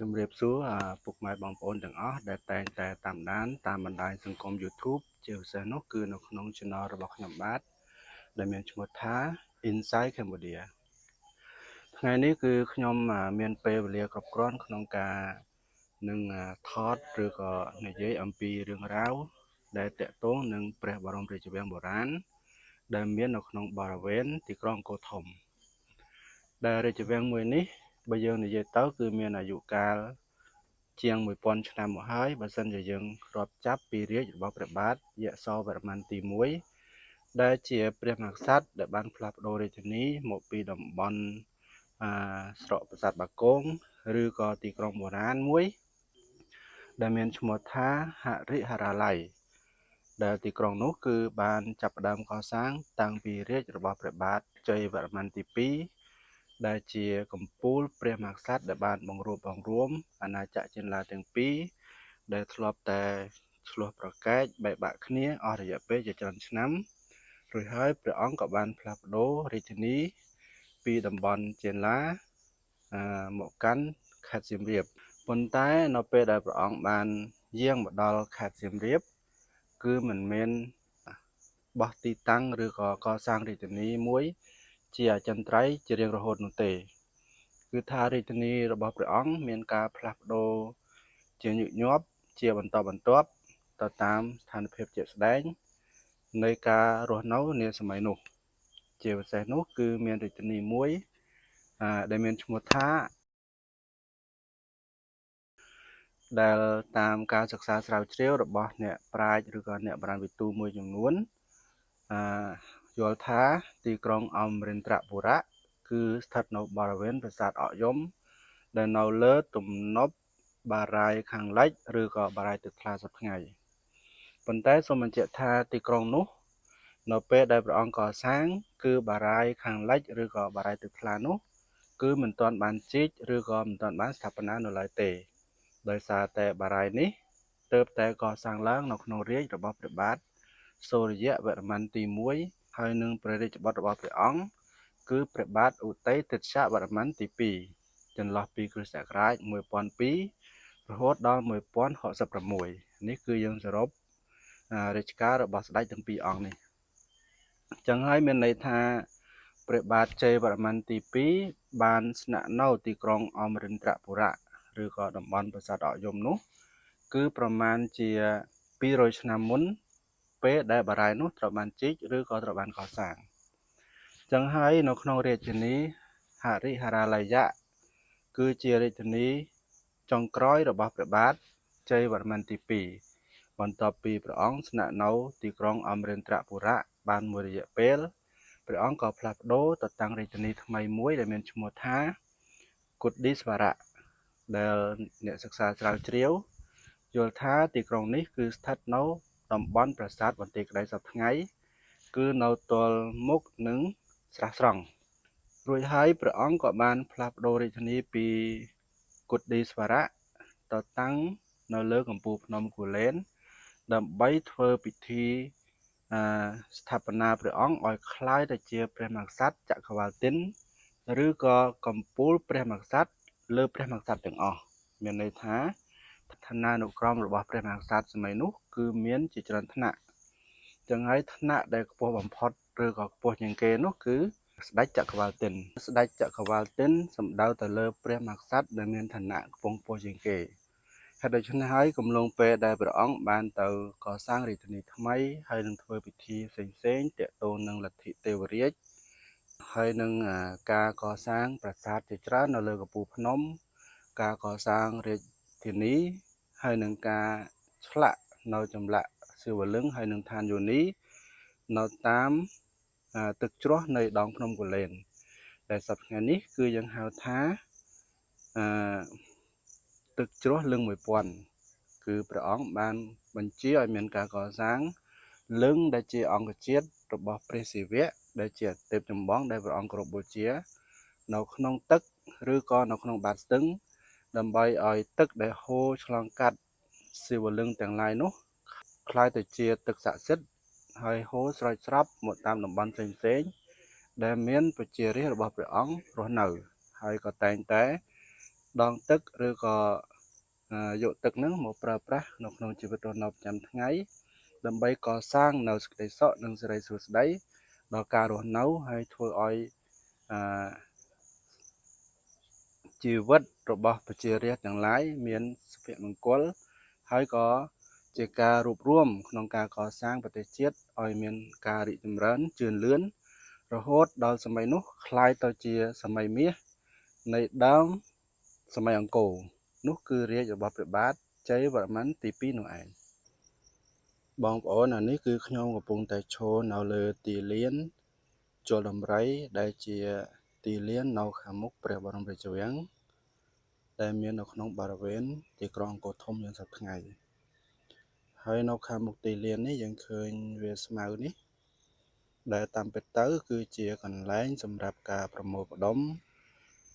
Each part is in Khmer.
ជំរាបសួរពុកម៉ែបងប្អូនទាំងអស់ដែលតែងតែតាមដានតាមបណ្ដាញសង្គម YouTube ជាពិសេសនោះគឺនៅក្នុង Channel របស់ខ្ញុំបាទដែលមានឈ្មោះថា Inside Cambodia ថ្ងៃនេះគឺខ្ញុំមានពេលវេលាគ្រប់គ្រាន់ក្នុងការនឹងថតឬក៏និយាយអំពីរឿងរ៉ាវដែលតាក់ទងនឹងព្រះបរមរាជវាំងបុរាណដែលមាននៅក្នុងបរិវេណទីក្រុងអង្គរធំដែលរាជវាំងមួយនេះបើយើងនិយាយទៅគឺមានអាយុកាលជាង 1000 ឆ្នាំមកហើយបើសិនជាយើងរាប់ចាប់ពីរាជរបស់ព្រះបាទយសោវរ្ម័នទី1ដែលជាព្រះមហាក្សត្រដែលបានផ្លាស់ប្ដូររាជធានីមកពីតំបន់ស្រុកប្រាសាទបាគងឬក៏ទីក្រុងបុរាណមួយដែលមានឈ្មោះថាហរិហរាល័យដែលទីក្រុងនោះគឺបានចាប់ផ្ដើមកសាងតាំងពីរាជរបស់ព្រះបាទជ័យវរ្ម័នទី2ដែលជាកំពូលព្រះមហាក្សត្រដែលបានបង្រួបបង្រួមអាណាចក្រចេនឡាទាំងពីរដែលធ្លាប់តែឆ្លោះប្រកែកបែកបាក់គ្នាអស់រយៈពេលជាច្រើនឆ្នាំរួចហើយព្រះអង្គក៏បានផ្លាស់ប្ដូររាជធានីពីតំបន់ចេនឡាមកកាន់ខេត្តសៀមរាបប៉ុន្តែនៅពេលដែលព្រះអង្គបានយាងមកដល់ខេត្តសៀមរាបគឺមិនមានបោះទីតាំងឬក៏កសាងរាជធានីមួយជាអចិន្ត្រៃយ៍ជារៀងរហូតនោះទេគឺថារាជធានីរបស់ព្រះអង្គមានការផ្លាស់ប្ដូរជាញឹកញាប់ជាបន្តបន្ទាប់ទៅតាមស្ថានភាពជាក់ស្ដែងនៃការរស់នៅនាសម័យនោះជាពិសេសនោះគឺមានរាជធានីមួយដែលមានឈ្មោះថាដែលតាមការសិក្សាស្រាវជ្រាវរបស់អ្នកប្រាជ្ញឬក៏អ្នកបរាណវិទូមួយចំនួនយល់ថាទីក្រុងអមរិន្ទ្រពុរៈគឺស្ថិតនៅបរិវេណប្រាសាទអកយំដែលនៅលើទំនប់បារាយណ៍ខាងលិចឬក៏បារាយណ៍ទឹកថ្លាសប្តាហ៍ថ្ងៃប៉ុន្តែសូមបញ្ជាក់ថាទីក្រុងនោះនៅពេលដែលព្រះអង្គកសាងគឺបារាយណ៍ខាងលិចឬក៏បារាយណ៍ទឹកថ្លានោះគឺមិនទាន់បានជីកឬក៏មិនទាន់បានស្ថាបនានៅឡើយទេដោយសារតែបារាយណ៍នេះទើបតែកសាងឡើងនៅក្នុងរាជរបស់ព្រះបាទសូរ្យវរ្ម័នទី1ហើយនឹងព្រះរាជបុត្ររបស់ព្រះអង្គគឺព្រះបាទឧទ័យទិត្យវរ្ម័នទី2ចន្លោះពីគ្រិស្តសករាជ1002រហូតដល់1066នេះគឺយើងសរុបរាជការរបស់ស្ដេចទាំងពីរអង្គនេះអញ្ចឹងហើយមានន័យថាព្រះបាទជ័យវរ្ម័នទី2បានស្នាក់នៅទីក្រុងអមរិន្ទ្រពុរៈឬក៏តំបន់ប្រាសាទអកយំនោះគឺប្រមាណជា200ឆ្នាំមុនពេលដែលបារាយណ៍នោះត្រូវបានជីកឬក៏ត្រូវបានកសាងអញ្ចឹងហើយនៅក្នុងរាជធានីហរិហរាល័យៈគឺជារាជធានីចុងក្រោយរបស់ព្រះបាទជ័យវរ្ម័នទី2បន្ទាប់ពីព្រះអង្គស្នាក់នៅទីក្រុងអមរិន្ទ្រពុរៈបានមួយរយៈពេលព្រះអង្គក៏ផ្លាស់ប្ដូរទៅតាំងរាជធានីថ្មីមួយដែលមានឈ្មោះថាគុឌីស្វរៈដែលអ្នកសិក្សាស្រាវជ្រាវយល់ថាទីក្រុងនេះគឺស្ថិតនៅតំបន់ប្រាសាទបន្ទាយក្តីសពថ្ងៃគឺនៅទល់មុខនឹងស្រះស្រង់រួចហើយព្រះអង្គក៏បានផ្លាស់ប្ដូររាជធានីពីគុឌីស្វរៈទៅតាំងនៅលើកំពូលភ្នំគូលែនដើម្បីធ្វើពិធីស្ថាបនាព្រះអង្គឲ្យคล้ายទៅជាព្រះមហាក្សត្រចក្រវាឡទិនឬក៏កំពូលព្រះមហាក្សត្រលើព្រះមហាក្សត្រទាំងអស់មានន័យថាឋានានុក្រមរបស់ព្រះមហាក្សត្រសម័យនោះគឺមានជាច្រើនថ្នាក់ចឹងហើយថ្នាក់ដែលខ្ពស់បំផុតឬក៏ខ្ពស់ជាងគេនោះគឺស្ដេចចក្រវាឡទិនស្ដេចចក្រវាឡទិនសំដៅទៅលើព្រះមហាក្សត្រដែលមានឋានៈខ្ពង់ខ្ពស់ជាងគេហេតុដូច្នេះហើយកំឡុងពេលដែលព្រះអង្គបានទៅកសាងរាជធានីថ្មីហើយនឹងធ្វើពិធីផ្សេងៗទាក់ទងនឹងលទ្ធិទេវរាជហើយនឹងការកសាងប្រាសាទជាច្រើននៅលើកំពូលភ្នំការកសាងរាជធានីហើយនឹងការឆ្លាក់នៅចម្លាក់សិវលិង្គហើយនឹងឋានយោនីនៅតាមទឹកជ្រោះនៃដងភ្នំគូលែនដែលសប្តាហ៍ថ្ងៃនេះគឺយើងហៅថាទឹកជ្រោះលិង្គ1000គឺព្រះអង្គបានបញ្ជាឲ្យមានការកសាងលិង្គដែលជាអង្គជាតិរបស់ព្រះសិវៈដែលជាទេពចម្បងដែលព្រះអង្គគោរពបូជានៅក្នុងទឹកឬក៏នៅក្នុងបាតស្ទឹងដើម្បីឲ្យទឹកដែលហូរឆ្លងកាត់សិវលិង្គទាំងឡាយនោះคล้ายទៅជាទឹកស័ក្តិសិទ្ធិហើយហូរស្រោចស្រពមកតាមតំបន់ផ្សេងៗដែលមានប្រជារាស្ត្ររបស់ព្រះអង្គរស់នៅហើយក៏តែងតែ ដងទឹកឬក៏យកទឹកហ្នឹងមកប្រើប្រាស់នៅក្នុងជីវិតរស់នៅប្រចាំថ្ងៃដើម្បីកសាងនៅសេចក្តីសុខនិងសិរីសួស្តីដល់ការរស់នៅហើយធ្វើឲ្យជីវិតរបស់ប្រជារាស្ត្រទាំងឡាយមានសុភមង្គលហើយក៏ជាការរួបរวมក្នុងការកសាងប្រទេសជាតិឲ្យមានការរីកចម្រើនជឿនលឿនរហូតដល់សម័យនោះคล้ายទៅជាសម័យមាសនៃដើមសម័យអង្គរនោះគឺរាជរបស់ព្រះបាទជ័យវរ្ម័នទី2នោះឯងបងប្អូនអានេះគឺខ្ញុំកំពុងតែឈរនៅលើទីលានជលដំរីដែលជាទីលាននៅខាងមុខព្រះបរមរាជវាំងដែលមាននៅក្នុងបរិវេណទីក្រុងអង្គរធំយ៉ាងសព្វថ្ងៃហើយនៅខាងមុខទីលាននេះយើងឃើញវាស្មៅនេះដែលតាមពិតទៅគឺជាកន្លែងសម្រាប់ការប្រមូលផ្ដុំ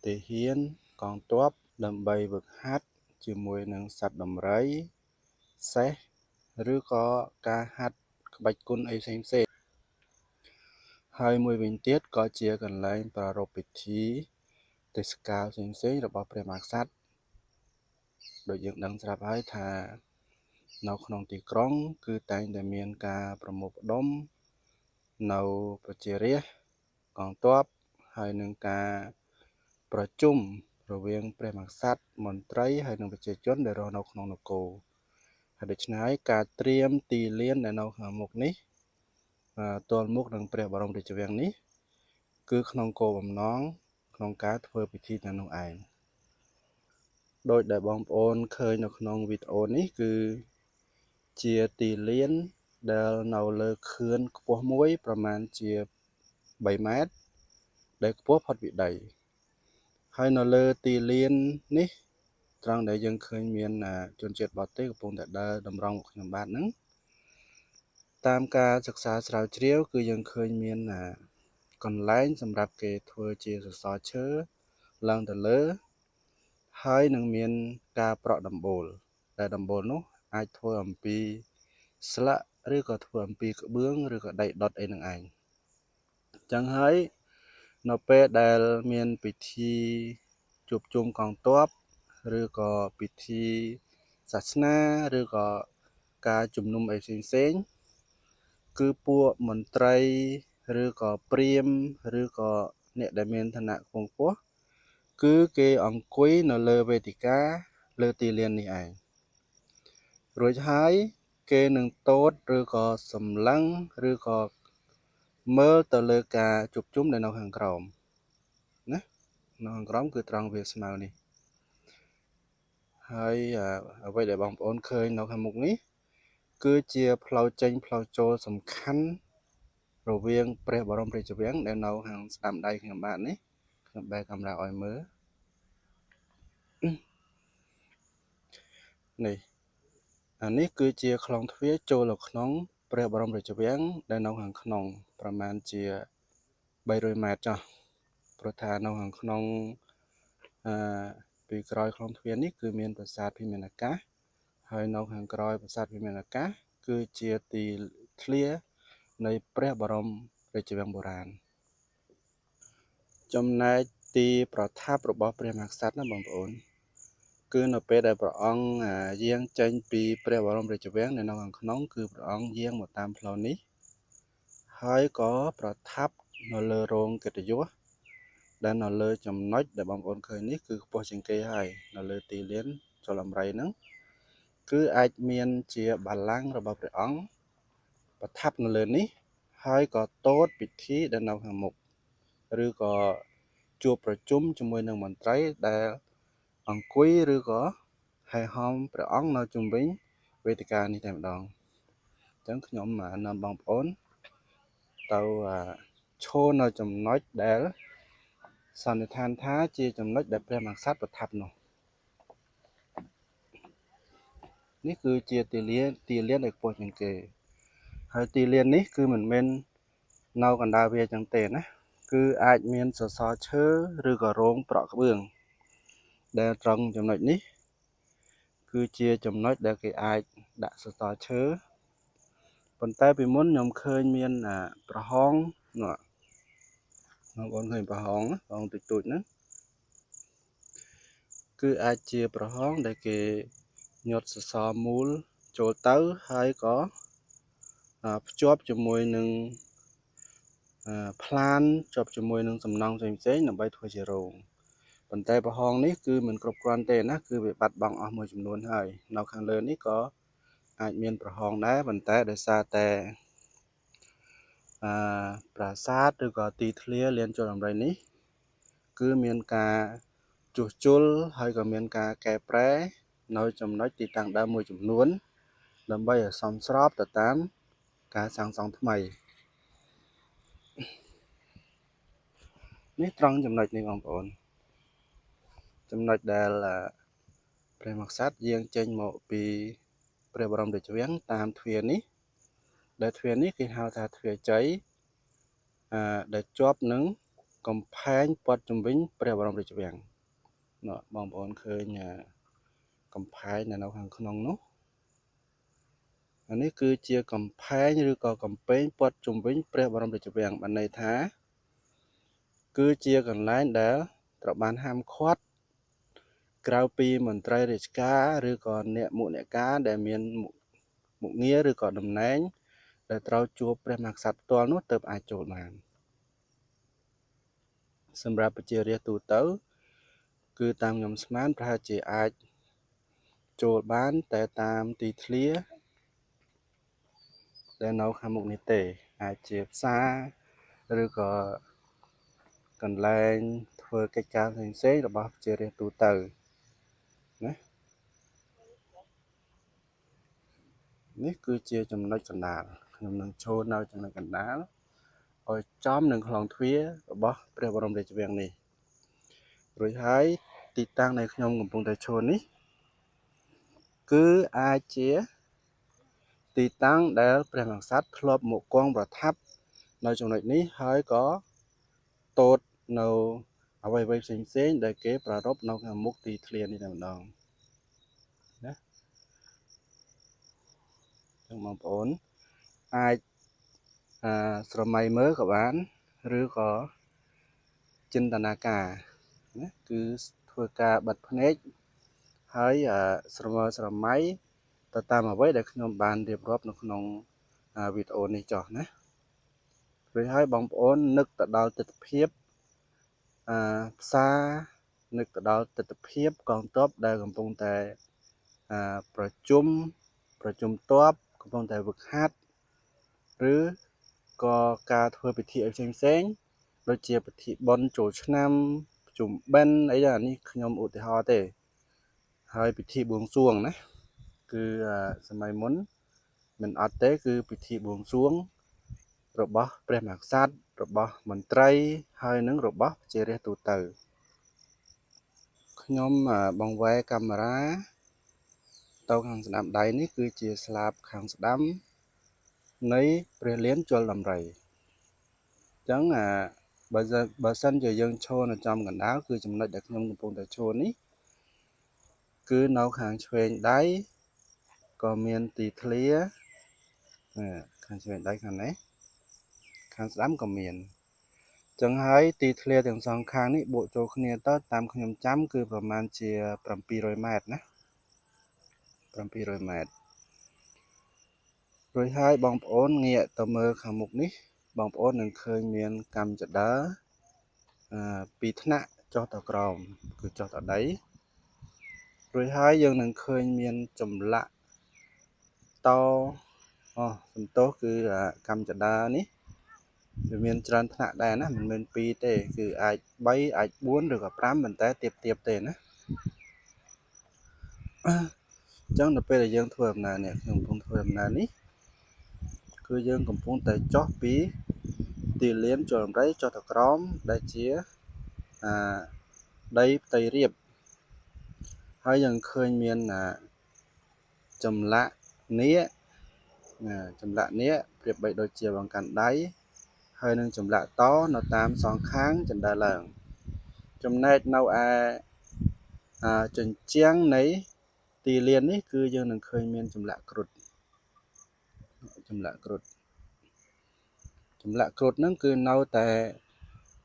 ទាហានកងទ័ពដើម្បីហ្វឹកហាត់ជាមួយនឹងសត្វដំរីសេះឬក៏ការហាត់ក្បាច់គុនអីផ្សេងៗហើយមួយវិញទៀតក៏ជាកន្លែងប្រារព្ធពិធីទេសកាលផ្សេងៗរបស់ព្រះមហាក្សត្រដូចយើងដឹងស្រាប់ហើយថានៅក្នុងទីក្រុងគឺតែងតែមានការប្រមូលផ្ដុំនៅប្រជារាស្ត្រកងទ័ពហើយនឹងការប្រជុំរវាងព្រះមហាក្សត្រមន្ត្រីហើយនិងប្រជាជនដែលរស់នៅក្នុងនគរហើយដូច្នេះហើយការត្រៀមទីលានដែលនៅខាងមុខនេះទល់មុខនឹងព្រះបរមរាជវាំងនេះគឺក្នុងគោលបំណងក្នុងការធ្វើពិធីទាំងនោះឯងដោយដែលបងប្អូនឃើញនៅក្នុងវីដេអូនេះគឺជាទីលានដែលនៅលើខឿនខ្ពស់មួយប្រមាណជា3ម៉ែត្រដែលខ្ពស់ផុតពីដីហើយនៅលើទីលាននេះត្រង់ដែលយើងឃើញមានជនជាតិបរទេសកំពុងតែដើរតម្រង់មកខ្ញុំបាទហ្នឹងតាមការសិក្សាស្រាវជ្រាវគឺយើងឃើញមានកន្លែងសម្រាប់គេធ្វើជាសសរឈើឡើងទៅលើហើយនឹងមានការប្រក់ដំបូលដែលដំបូលនោះអាចធ្វើអំពីស្លាក់ឬក៏ធ្វើអំពីក្បឿងឬក៏ដីដុតអីនឹងឯងអញ្ចឹងហើយនៅពេលដែលមានពិធីជួបជុំកងទ័ពឬក៏ពិធីសាសនាឬក៏ការជំនុំអីផ្សេងៗគឺពួកមន្ត្រីឬក៏ព្រាហ្មណ៍ឬក៏អ្នកដែលមានឋានៈខ្ពង់ខ្ពស់គឺគេអង្គុយនៅលើវេទិកាលើទីលាននេះឯងរួចហើយគេនឹងតូតឬក៏សម្លឹងឬក៏មើលទៅលើការជួបជុំដែលនៅខាងក្រោមណានៅខាងក្រោមគឺត្រង់វាស្មៅនេះហើយអ្វីដែលបងប្អូនឃើញនៅខាងមុខនេះគឺជាផ្លូវចេញផ្លូវចូលសំខាន់រវាងព្រះបរមរាជវាំងដែលនៅខាងស្ដាំដៃខ្ញុំបាទនេះខ្ញុំបែរកាមេរ៉ាឲ្យមើលនេះអានេះគឺជាខ្លងទ្វារចូលទៅក្នុងព្រះបរមរាជវាំងដែលនៅខាងក្នុងប្រមាណជា300ម៉ែត្រចុះព្រោះថានៅខាងក្នុងពីក្រោយខ្លងទ្វារនេះគឺមានប្រាសាទភិមានអាកាសហើយនៅខាងក្រោយប្រាសាទភិមានអាកាសគឺជាទីធ្លានៃព្រះបរមរាជវាំងបុរាណចំណែកទីប្រថាប់របស់ព្រះមហាក្សត្រណាបងប្អូនគឺនៅពេលដែលព្រះអង្គយាងចេញពីព្រះបរមរាជវាំងនៅខាងក្នុងគឺព្រះអង្គយាងមកតាមផ្លូវនេះហើយក៏ប្រថាប់នៅលើរោងកិត្តិយសដែលនៅលើចំណុចដែលបងប្អូនឃើញនេះគឺខ្ពស់ជាងគេហើយនៅលើទីលានចលអម្រៃហ្នឹងគឺអាចមានជាបល្ល័ង្ករបស់ព្រះអង្គប្រថាប់នៅលើនេះហើយក៏តូតពិធីដែលនៅខាងមុខឬក៏ជួបប្រជុំជាមួយនឹងមន្ត្រីដែលអង្គុយឬក៏ហែហោមព្រះអង្គនៅជុំវិញវេទិកានេះតែម្ដងអញ្ចឹងខ្ញុំនាំបងប្អូនទៅឈរនៅចំណុចដែលសន្និដ្ឋានថាជាចំណុចដែលព្រះមហាក្សត្រប្រថាប់នោះនេះគឺជាទីលានដែលខ្ពស់ជាងគេហើយទីលាននេះគឺមិនមែននៅកណ្ដាលវាចឹងទេណាគឺអាចមានសសរឈើឬក៏រោងប្រក់ក្បឿងដែលត្រង់ចំណុចនេះគឺជាចំណុចដែលគេអាចដាក់សសរឈើប៉ុន្តែពីមុនខ្ញុំឃើញមានប្រហោងនោះបងប្អូនឃើញប្រហោងតិចតួចហ្នឹងគ គឺអាចជាប្រហោងដែលគេញាត់សសរមូលចូលទៅហើយក៏ភ្ជាប់ជាមួយនឹងផ្លានជាប់ជាមួយនឹងសំណង់ផ្សេងៗដើម្បីធ្វើជារោងប៉ុន្តែប្រហោងនេះគឺមិនគ្រប់គ្រាន់ទេណាគឺវាបាត់បង់អស់មួយចំនួនហើយនៅខាងលើនេះក៏អាចមានប្រហោងដែរប៉ុន្តែដោយសារតែប្រាសាទឬក៏ទីធ្លាលានជលដំរីនេះគឺមានការជួសជុលហើយក៏មានការកែប្រែនៅចំណុចទីតាំងដើមមួយចំនួនដើម្បីឲ្យសមស្របទៅតាមការសាងសង់ថ្មីនេះត្រង់ចំណុចនេះបងប្អូនចំណុចដែលព្រះមក្សត្រយាងចេញមកពីព្រះបរមរាជវាំងតាមទ្វារនេះដែលទ្វារនេះគេហៅថាទ្វារជ័យដែលជាប់នឹងកំផែងព័ទ្ធជុំវិញព្រះបរមរាជវាំងបងប្អូនឃើញកំផែងនៅខាងក្នុងនោះអានេះគឺជាកំផែងឬក៏កំពែងព័ទ្ធជុំវិញព្រះបរមរាជវាំងបានន័យថាគឺជាកន្លែងដែលត្រូវបានហាមឃាត់ក្រៅពីមន្ត្រីរាជការឬក៏អ្នកមុខអ្នកការដែលមានមុខងារឬក៏តំណែងដែលត្រូវជួបព្រះមហាក្សត្រផ្ទាល់នោះទើបអាចចូលបានសម្រាប់ប្រជារាស្ត្រទូទៅគឺតាមខ្ញុំស្មានប្រហែលជាអាចចូលបានតែតាមទីធ្លាដែលនៅខាងមុខនេះទេអាចជាផ្សារឬក៏កន្លែងធ្វើកិច្ចការផ្សេងៗរបស់ប្រជារាស្ត្រទូទៅណានេះគឺជាចំណុចកណ្ដាលខ្ញុំនឹងចូលនៅចំណុចកណ្ដាលឲ្យចំនឹងខ្លងទ្វាររបស់ព្រះបរមរាជវាំងនេះរួចហើយទីតាំងដែលខ្ញុំកំពុងតែឈរនេះគឺអាចជាទីតាំងដែលព្រះមហាក្សត្រធ្លាប់មកគង់ប្រថាប់នៅចំណុចនេះហើយក៏តូតនៅអ្វីៗផ្សេងៗដែលគេប្រារព្ធនៅខាងមុខទីធ្លានេះតែម្ដងណាចឹងបងប្អូនអាចស្រមៃមើលក៏បានឬក៏ចិន្តនាការណាគឺធ្វើការបិទភ្នែកហើយស្រមើស្រមៃទៅតាមអ្វីដែលខ្ញុំបានរៀបរាប់នៅក្នុងវីដេអូនេះចុះណារួចហើយបងប្អូននឹកទៅដល់ទិដ្ឋភាពផ្សារនឹកទៅដល់ទិដ្ឋភាពកងទ័ពដែលកំពុងតែប្រជុំទ័ពកំពុងតែវឹកហាត់ឬក៏ការធ្វើពិធីផ្សេងៗដូចជាពិធីបុណ្យចូលឆ្នាំជុំបិណ្ឌអីហ្នឹងអានេះខ្ញុំឧទាហរណ៍ទេហើយពិធីបួងសួងណាគឺសម័យមុនមិនអត់ទេគឺពិធីបួងសួងរបស់ព្រះមហាក្សត្ររបស់មន្ត្រីហើយនឹងរបស់ប្រជារាស្ត្រទូទៅខ្ញុំបង្វែរកាមេរ៉ាទៅខាងស្ដាំដៃនេះគឺជាស្លាបខាងស្ដាំនៃព្រះលានជលដំរីអញ្ចឹងបើសិនជាយើងឈរនៅចំកណ្ដាលគឺចំណុចដែលខ្ញុំកំពុងតែឈរនេះគឺនៅខាងឆ្វេងដៃក៏មានទីធ្លាខាងឆ្វេងដៃខាងនេះខាងស្ដាំក៏មានចឹងហើយទីធ្លាទាំងសងខាងនេះបូកចូលគ្នាទៅតាមខ្ញុំចាំគឺប្រមាណជា700ម៉ែត្រណា700ម៉ែត្ររួចហើយបងប្អូនងាកទៅមើលខាងមុខនេះបងប្អូននឹងឃើញមានកម្មចដាពីរថ្នាក់ចុះទៅក្រោមគឺចុះទៅដីរួចហើយយើងនឹងឃើញមានចម្លាក់តសំទោសគឺកម្មចដានេះវាមានច្រើនថ្នាក់ដែរណាមិនមែន2ទេគឺអាច3អាច4ឬក៏5ប៉ុន្តែទៀបទេណាអញ្ចឹងដល់ពេលដែលយើងធ្វើដំណើរនេះខ្ញុំកំពុងធ្វើដំណើរនេះគឺយើងកំពុងតែចុះពីទីលានជលដំរីចុះទៅក្រោមដែលជាដីផ្ទៃរាបហើយយើងឃើញមានចម្លាក់នាគប្រៀបបីដូចជាបង្កាន់ដៃហើយនឹងចម្លាក់តនៅតាមសងខាងជណ្ដើរឡើងចំណែកនៅឯជញ្ជាំងនៃទីលាននេះគឺយើងនឹងឃើញមានចម្លាក់គ្រុឌហ្នឹងគឺនៅតែ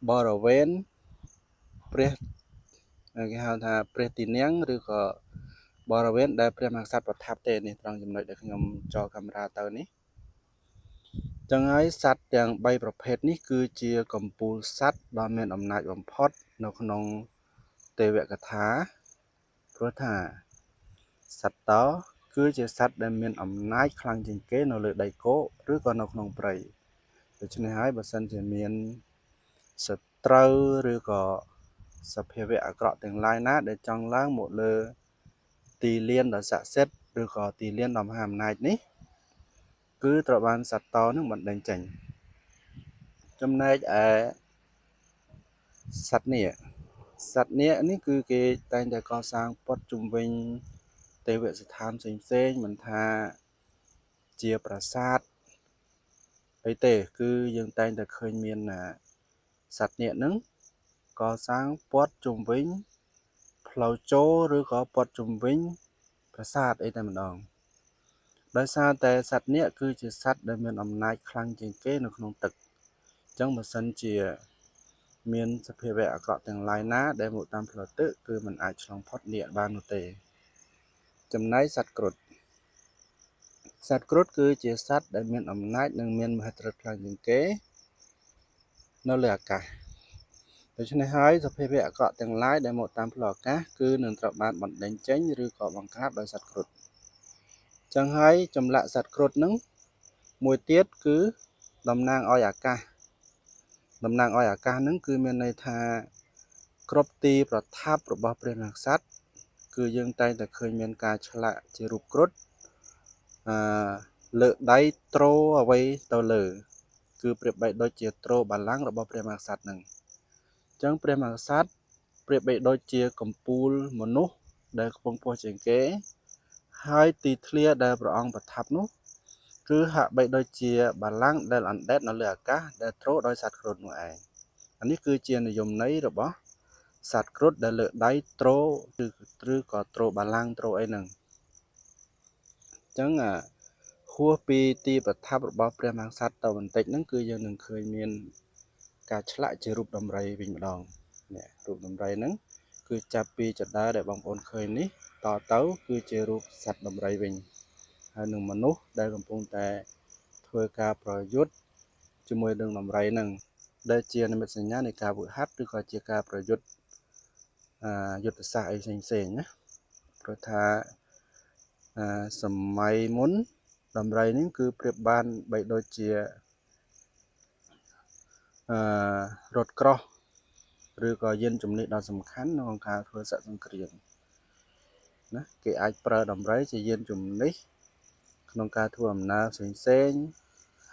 បរិវេណព្រះ គេហៅថាព្រះទីនាងឬក៏បរិវេណដែលព្រះមហាក្សត្រប្រថាប់ទេនេះត្រង់ចំណុចដែលខ្ញុំចោលកាមេរ៉ាទៅនេះចឹងហើយសត្វទាំង3ប្រភេទនេះគឺជាកម្ពូលសត្វដ៏មានអំណាចបំផុតនៅក្នុងទេវកថាព្រោះថាសត្វតោគឺជាសត្វដែលមានអំណាចខ្លាំងជាងគេនៅលើដីគោកឬក៏នៅក្នុងព្រៃដូច្នេះហើយបើសិនជាមានសត្រូវឬក៏សភាវៈអាក្រក់ទាំងឡាយណាដែលចង់ឡើងមកលើទីលានដ៏ស័ក្តិសិទ្ធិឬក៏ទីលានដ៏មហាអំណាចនេះគឺត្រូវបានសត្វតោនឹងបណ្ដេញចេញចំណែកឯសត្វនាគនេះគឺគេតែងតែកសាងព័ទ្ធជុំវិញទេវស្ថានផ្សេងមិនថាជាប្រាសាទអីទេគឺយើងតែងតែឃើញមានសត្វនាគហ្នឹងកសាងព័ទ្ធជុំវិញផ្លូវចូលឬក៏ព័ទ្ធជុំវិញប្រាសាទអីតែម្ដងដោយសារតែសត្វនាគគឺជាសត្វដែលមានអំណាចខ្លាំងជាងគេនៅក្នុងទឹកអញ្ចឹងបើសិនជាមានសភាវៈអាក្រក់ទាំងឡាយណាដែលមកតាមផ្លូវទឹកគឺมันអាចឆ្លងផុតនាគបាននោះទេចំណែកសត្វគ្រុឌគឺជាសត្វដែលមានអំណាចនិងមានមហិទ្ធិឫទ្ធិខ្លាំងជាងគេនៅលើអាកាសដូច្នេះហើយសភាវៈអាក្រក់ទាំងឡាយដែលមកតាមផ្លូវអាកាសគឺនឹងត្រូវបានបណ្ដេញចេញឬក៏បង្ក្រាបដោយសត្វគ្រុឌចឹងហើយចម្លាក់សត្វគ្រុឌនឹងមួយទៀតគឺតំណាងឲ្យអាកាសហ្នឹងគឺមានន័យថាគ្រប់ទីប្រថាប់របស់ព្រះមហាក្សត្រគឺយើងតែងតែឃើញមានការឆ្លាក់ជារូបគ្រុឌលើកដៃទ្រអ្វីទៅលើគឺប្រៀបបីដូចជាទ្របាឡាំងរបស់ព្រះមហាក្សត្រហ្នឹងអញ្ចឹងព្រះមហាក្សត្រប្រៀបបីដូចជាកំពូលមនុស្សដែលកំពុងពោះជាងគេហើយទីធ្លាដែលព្រះអង្គប្រថាប់នោះគឺហាក់បីដូចជាបាឡាំងដែលអណ្ដែតនៅលើអាកាសដែលទ្រដោយសត្វគ្រុឌនោះឯងអានេះគឺជានិយមន័យរបស់សត្វគ្រុឌដែលលើកដៃទ្រឬក៏ទ្របាឡាំងទ្រអីហ្នឹងអញ្ចឹងហួសពីទីប្រថាប់របស់ព្រះមហាក្សត្រទៅបន្តិចហ្នឹងគឺយើងនឹងឃើញមានការឆ្លាក់ជារូបដំរីវិញម្ដងនេះរូបដំរីហ្នឹងគឺចាប់ពីចដាដែលបងប្អូនឃើញនេះតទៅគឺជារូបសត្វដំរីវិញហើយនឹងមនុស្សដែលកំពុងតែធ្វើការប្រយុទ្ធជាមួយនឹងដំរីហ្នឹងដែលជានិមិត្តសញ្ញានៃការវឹកហាត់ឬក៏ជាការប្រយុទ្ធយុទ្ធសាស្ត្រអីផ្សេងៗណាព្រោះថាសម័យមុនដំរីនេះគឺប្រៀបបានបីដូចជារថក្រោះឬក៏យានជំនិះដ៏សំខាន់ក្នុងការធ្វើសង្គ្រាមណាគេអាចប្រើដំរីជាយានជំនិះក្នុងការធ្វើដំណើរផ្សេង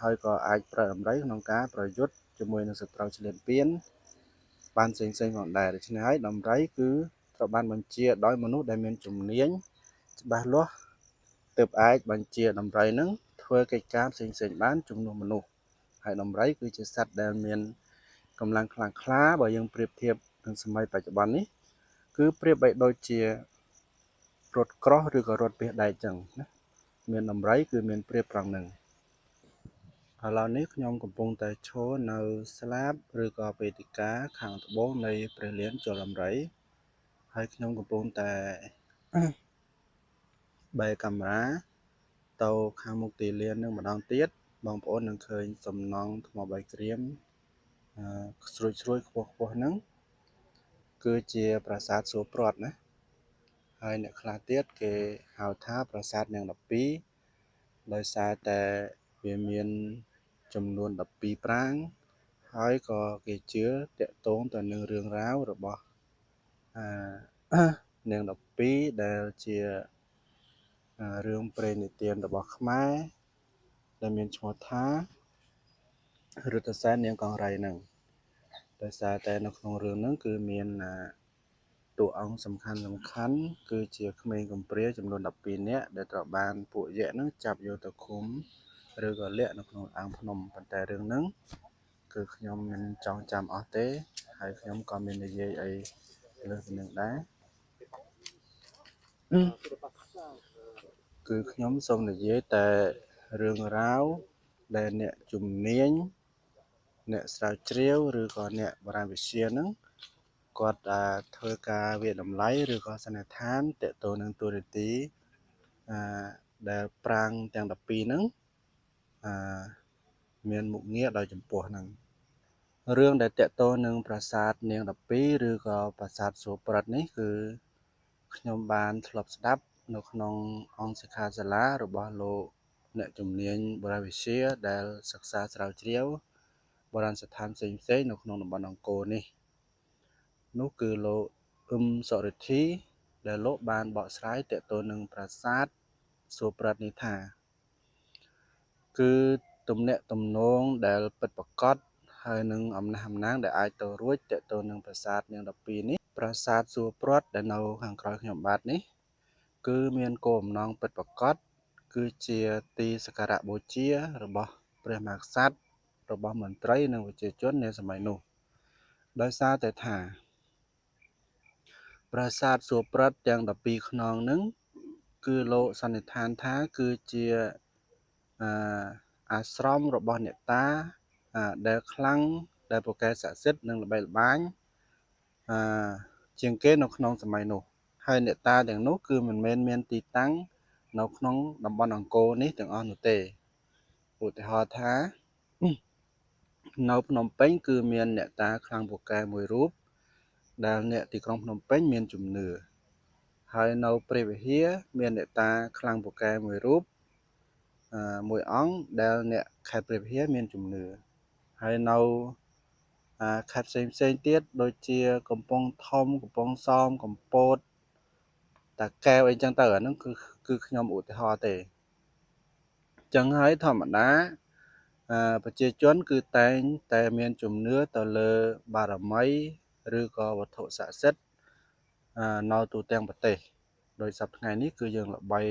ហើយក៏អាចប្រើដំរីក្នុងការប្រយុទ្ធជាមួយនឹងសត្រូវឈ្លានពានបានផ្សេងផងដែរដូច្នេះហើយដំរីគឺត្រូវបានបញ្ជាដោយមនុស្សដែលមានជំនាញច្បាស់លាស់ទើបអាចបញ្ជាដំរីនឹងធ្វើកិច្ចការផ្សេងបានជំនួសមនុស្សហើយដំរីគឺជាសត្វដែលមានកម្លាំងខ្លាំងក្លាបើយើងប្រៀបធៀបនឹងសម័យបច្ចុប្បន្ននេះគឺប្រៀបបីដូចជារថក្រោះឬក៏រថពាសដែកចឹងណាមានដំរីគឺមានប្រៀបត្រង់ហ្នឹងឥឡូវនេះខ្ញុំកំពុងតែឈរនៅស្លាបឬក៏វេទិកាខាងត្បូងនៃព្រះលានជលដំរីហើយខ្ញុំកំពុងតែបែរកាមេរ៉ាទៅខាងមុខទីលាននឹងម្ដងទៀតបងប្អូននឹងឃើញសំណង់ថ្មបាយក្រៀមស្រួចខ្ពស់ហ្នឹងគឺជាប្រាសាទសួរព្រ័ត្រណាហើយអ្នកខ្លះទៀតគេហៅថាប្រាសាទនាង12ដោយសារតែវាមានចំនួន12ប្រាង្គហើយក៏គេជឿតាក់ទងទៅនឹងរឿងរ៉ាវរបស់នាង12ដែលជារឿងព្រេងនិទានរបស់ខ្មែរដែលមានឈ្មោះថារថសេននាងកង្រីហ្នឹងដោយសារតែនៅក្នុងរឿងហ្នឹងគឺមានតួអង្គសំខាន់គឺជាក្មេងកំព្រាចំនួន12នាក់ដែលត្រូវបានពួកយក្សហ្នឹងចាប់យកទៅឃុំឬក៏លាក់នៅក្នុងអាងភ្នំប៉ុន្តែរឿងហ្នឹងគឺខ្ញុំមិនចង់ចាំអស់ទេហើយខ្ញុំក៏មាននិយាយអីលើពីនឹងដែរគឺខ្ញុំសូមនិយាយតែរឿងរ៉ាវដែលអ្នកជំនាញអ្នកស្រាវជ្រាវឬក៏អ្នកបរាវិទ្យាហ្នឹង គាត់ធ្វើការវាតម្លៃឬក៏សន្និដ្ឋានតេតទៅនឹងទូរទស្សន៍ដែលប្រាង្គទាំង12ហ្នឹងមានមុខងារដោយចំពោះហ្នឹងរឿងដែលតេតទៅនឹងប្រាសាទនាង12ឬក៏ប្រាសាទសួរប្រត់នេះគឺខ្ញុំបានធ្លាប់ស្ដាប់នៅក្នុងអង្គសិក្ខាសាលារបស់លោកអ្នកជំនាញបុរាណវិទ្យាដែលសិក្សាស្រាវជ្រាវបុរាណស្ថានផ្សេងៗនៅក្នុងតំបន់អង្គរនេះនោះគឺលោកអ៊ឹមសុរិទ្ធីដែលលោកបានបកស្រាយតេតទៅនឹងប្រាសាទសួរប្រត់នេះថាគឺទំនាក់ទំនងដែលពិតប្រាកដហើយនឹងអំណះអំណាងដែលអាចទៅរួចតេតទៅនឹងប្រាសាទនាង12នេះប្រាសាទសួរប្រត់ដែលនៅខាងក្រោយខ្ញុំបាទនេះគឺមានគោលបំណងពិតប្រាកដគឺជាទីសក្ការៈបូជារបស់ព្រះមហាក្សត្ររបស់មន្ត្រីនិងប្រជាជននាសម័យនោះដោយសារតែថាប្រាសាទសួរប្រត់ទាំង12ខ្នងនឹងគឺលោកសន្និដ្ឋានថាគឺជាអាស្រមរបស់អ្នកតាដែលខ្លាំងដែលពូកែស័ក្តិសិទ្ធិនិងល្បីល្បាញជាងគេនៅក្នុងសម័យនោះហើយអ្នកតាទាំងនោះគឺមិនមែនមានទីតាំងនៅក្នុងតំបន់អង្គរនេះទាំងអស់នោះទេឧទាហរណ៍ថានៅភ្នំពេញគឺមានអ្នកតាខ្លាំងពូកែមួយរូបដែលអ្នកទីក្រុងភ្នំពេញមានជំនឿហើយនៅព្រះវិហារមានអ្នកតាខ្លាំងពូកែមួយរូបមួយអង្គដែលអ្នកខេត្តព្រះវិហារមានជំនឿហើយនៅខេត្តផ្សេងទៀតដូចជាកំពង់ធំកំពង់សោមកំពតតាកែវអីចឹងទៅអាហ្នឹងគឺខ្ញុំឧទាហរណ៍ទេចឹងហើយធម្មតាប្រជាជនគឺតែងតែមានជំនឿទៅលើបារមីឬក៏វត្ថុស័ក្តិសិទ្ធិនៅទូទាំងប្រទេសដោយសប្តាហ៍ថ្ងៃនេះគឺយើងល្បី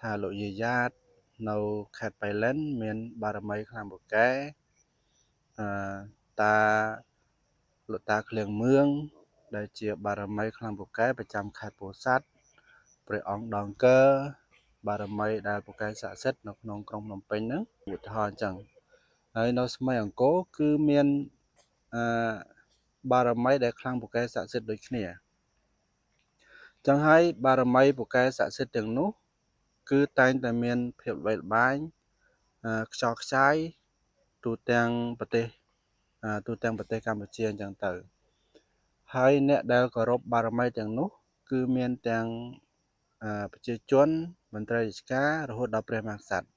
ថាលោកយាយ៉ាតនៅខេត្តប៉ៃលិនមានបារមីខ្លាំងពូកែលោកតាឃ្លៀងមឿងដែលជាបារមីខ្លាំងពូកែប្រចាំខេត្តពោធិ៍សាត់ព្រះអង្គដង្កើបារមីដែលពូកែស័ក្តិសិទ្ធិនៅក្នុងក្រុងភ្នំពេញហ្នឹងឧទាហរណ៍អញ្ចឹងហើយនៅសម័យអង្គរគឺមានបារមីដែលខ្លាំងពូកែស័ក្តិសិទ្ធិដូចគ្នាចឹងហើយបារមីពូកែស័ក្តិសិទ្ធិទាំងនោះគឺតែងតែមានភាពល្បីល្បាញខ្យល់ខ្ចាយទូទាំងប្រទេសកម្ពុជាអញ្ចឹងទៅហើយអ្នកដែលគោរពបារមីទាំងនោះគឺមានទាំងប្រជាជនមន្ត្រីរាជការរហូតដល់ព្រះមហាក្សត្រ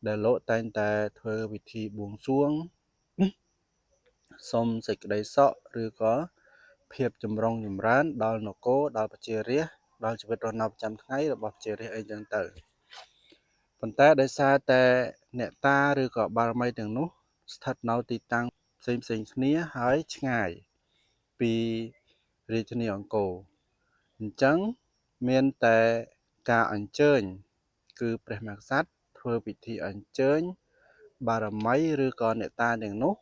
ដែលលោកតែងតែធ្វើពិធីបួងសួងសុំសេចក្តីសុខឬក៏ភាពចម្រុងចម្រើនដល់នគរដល់ប្រជារាស្ត្រដល់ជីវិតរស់នៅប្រចាំថ្ងៃរបស់ប្រជារាស្ត្រអីចឹងទៅប៉ុន្តែដោយសារតែអ្នកតាឬក៏បារមីទាំងនោះស្ថិតនៅទីតាំងផ្សេងគ្នាហើយឆ្ងាយពីរាជធានីអង្គរអញ្ចឹងមានតែការអញ្ជើញគឺព្រះមហាក្សត្រធ្វើពិធីអញ្ជើញបារមីឬក៏អ្នកតាទាំងនោះ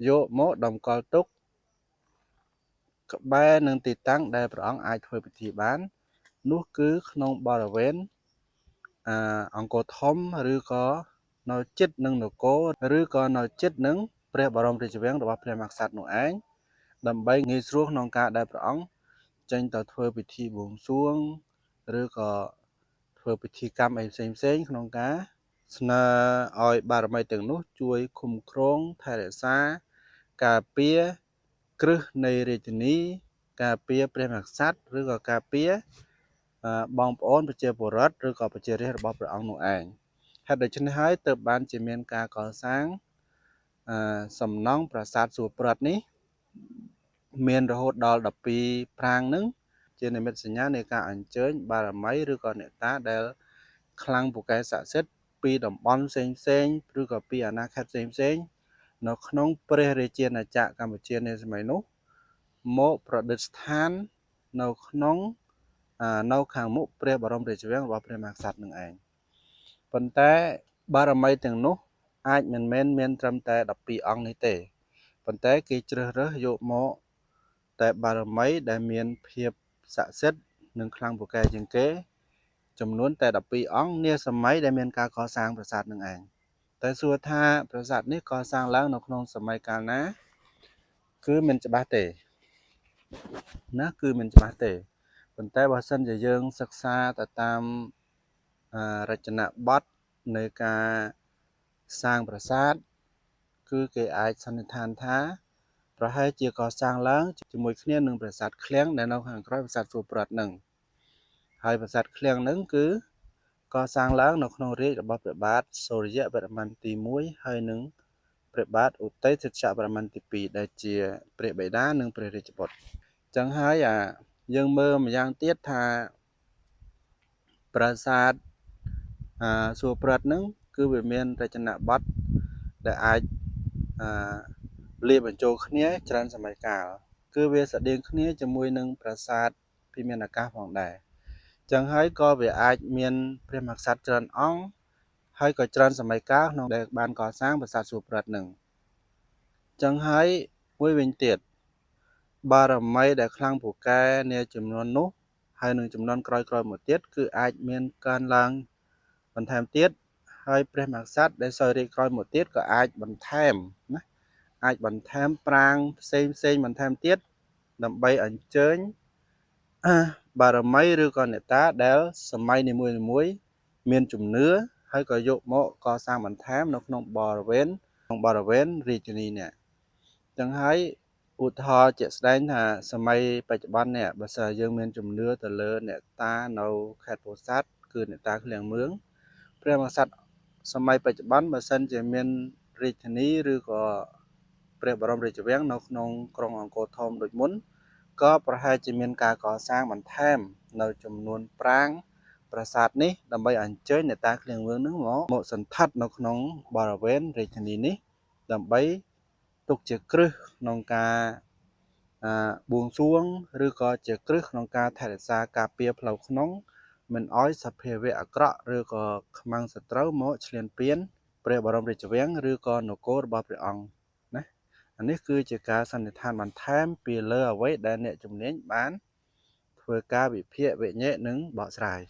យកមកតម្កល់ទុកក្បែរនឹងទីតាំងដែលព្រះអង្គអាចធ្វើពិធីបាននោះគឺក្នុងបរិវេណអង្គរធំឬក៏នៅជិតនឹងនគរឬក៏នៅជិតនឹងព្រះបរមរាជវាំងរបស់ព្រះមហាក្សត្រនោះឯងដើម្បីងាយស្រួលក្នុងការដែលព្រះអង្គចេញទៅធ្វើពិធីបួងសួងឬក៏ធ្វើពិធីកម្មអីផ្សេងក្នុងការស្នើឲ្យបារមីទាំងនោះជួយឃុំគ្រងថែរក្សាការពារគ្រឹះនៃរាជធានីការពារព្រះមហាក្សត្រឬក៏ការពារបងប្អូនប្រជាពលរដ្ឋឬក៏ប្រជារាស្ត្ររបស់ព្រះអង្គនោះឯងហេតុដូច្នេះហើយទើបបានជាមានការកសាងសំណង់ប្រាសាទសួរប្រត់នេះមានរហូតដល់12ប្រាង្គនឹងជានិមិត្តសញ្ញានៃការអញ្ជើញបារមីឬក៏អ្នកតាដែលខ្លាំងពូកែស័ក្តិសិទ្ធិពីតំបន់ផ្សេងឬក៏ពីអាណាខេត្តផ្សេងនៅក្នុងព្រះរាជាណាចក្រកម្ពុជានាសម័យនោះមកប្រឌិតស្ថាននៅក្នុងនៅខាងមុខព្រះបរមរាជវាំងរបស់ព្រះមហាក្សត្រនឹងឯងប៉ុន្តែបារមីទាំងនោះអាចមិនមែនមានត្រឹមតែ12អង្គនេះទេប៉ុន្តែគេជ្រើសរើសយកមកតែបារមីដែលមានភាពស័ក្តិសិទ្ធិនិងខ្លាំងពូកែជាងគេចំនួនតែ12អង្គនាសម័យដែលមានការកសាងប្រាសាទនឹងឯងតែសួរថាប្រាសាទនេះកសាងឡើងនៅក្នុងសម័យកាលណាគឺមិនច្បាស់ទេ ណាគឺមិនច្បាស់ទេប៉ុន្តែបើសិនជាយើងសិក្សាទៅតាមរចនាបថនៃការសាងប្រាសាទគឺគេអាចសន្និដ្ឋានថាប្រហែលជាកសាងឡើងជាមួយគ្នានឹងប្រាសាទឃ្លាំងដែលនៅខាងក្រោយប្រាសាទសួគ៌ប្រត់នឹងហើយប្រាសាទឃ្លាំងនឹងគឺកសាងឡើងនៅក្នុងរាជ្យរបស់ព្រះបាទសូរ្យវរ្ម័នទី1ហើយនឹងព្រះបាទឧទ័យសិទ្ធវរ្ម័នទី2ដែលជាព្រះបិតានិងព្រះរាជបុត្រចឹងហើយយើងមើលម្យ៉ាងទៀតថាប្រាសាទសួគ៌ប្រត់នឹងគឺវាមានរចនាបថដែលអាចលាយបញ្ចូលគ្នាច្រើនសម័យកាលគឺវាស្តៀងគ្នាជាមួយនឹងប្រាសាទពិមានអាកាសផងដែរចឹងហើយក៏វាអាចមានព្រះមហាក្សត្រច្រើនអង្គហើយក៏ច្រើនសម័យកាលក្នុងដែលបានកសាងប្រាសាទសួគ៌ប្រត់នឹងចឹងហើយមួយវិញទៀតបារមីដែលខ្លាំងពូកែនាចំនួននោះហើយនឹងចំនួនក្រោយៗមកទៀតគឺអាចមានកើនឡើងបន្ថែមទៀតហើយព្រះមហាក្សត្រដែលសោយរាជ្យក្រោយមកទៀតក៏អាចបន្ថែមណាអាចបន្ថែមប្រាង្គផ្សេងបន្ថែមទៀតដើម្បីអញ្ជើញបារមីឬក៏អ្នកតាដែលសម័យនីមួយៗមានជំនឿហើយក៏យកមកកសាងបន្ថែមនៅក្នុងបរិវេណរាជធានីនេះចឹងហើយឧទាហរណ៍ជាក់ស្ដែងថាសម័យបច្ចុប្បន្ននេះបើសិនយើងមានជំនឿទៅលើអ្នកតានៅខេត្តពោធិ៍សាត់គឺអ្នកតាឃ្លាំងមឿងព្រះមហាក្សត្រសម័យបច្ចុប្បន្នបើសិនជាមានរាជធានីឬក៏ព្រះបរមរាជវាំងនៅក្នុងក្រុងអង្គរធំដូចមុនក៏ប្រហែលជាមានការកសាងបន្ថែមនៅចំនួនប្រាង្គប្រាសាទនេះដើម្បីអញ្ជើញអ្នកតាឃ្លាំងមឿងនឹងមកសន្តិដ្ឋនៅក្នុងបរិវេណរាជធានីនេះដើម្បីទុកជាគ្រឹះក្នុងការបួងសួងឬក៏ជាគ្រឹះក្នុងការថែរក្សាការពារផ្លូវក្នុងមិនឲ្យសភាវៈអាក្រក់ឬក៏ខ្មាំងសត្រូវមកឈ្លានពានព្រះបរមរាជវាំងឬក៏នគររបស់ព្រះអង្គណាអានេះគឺជាការសន្និដ្ឋានបន្ថែមពីលើអ្វីដែលអ្នកជំនាញបានធ្វើការវិភាគវិញ្ញេនិងបកស្រាយ